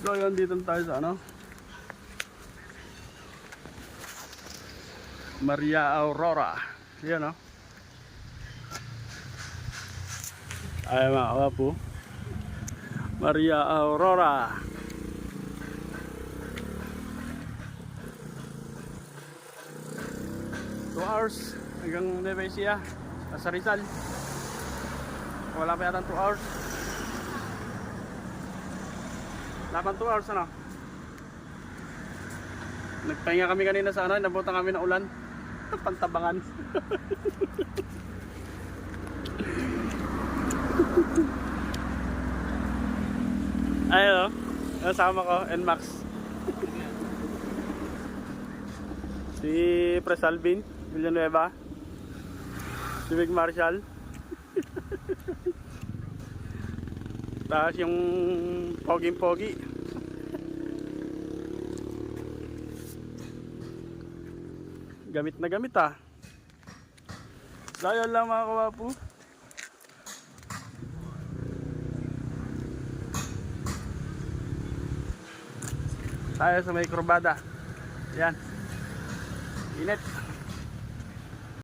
So yun, dito tayo sa ano, Maria Aurora. Yan o. Ay mga kawapo, Maria Aurora. 2 hours hanggang Nueva Ecija, sa Rizal. Wala pa yata 2 hours. Wala pa 2 hours ano. Nagpahinga kami kanina sa ano, nabutan kami ng ulan. Pantabangan. Ayun o, kasama ko, NMAX. Si Pres Alvin Villanueva, si Big Marshall. Tapos yung poging-pogi. Gamit na gamit ah. So yun lang mga kawapo. Tayo sa may kurbada. Yan. Init.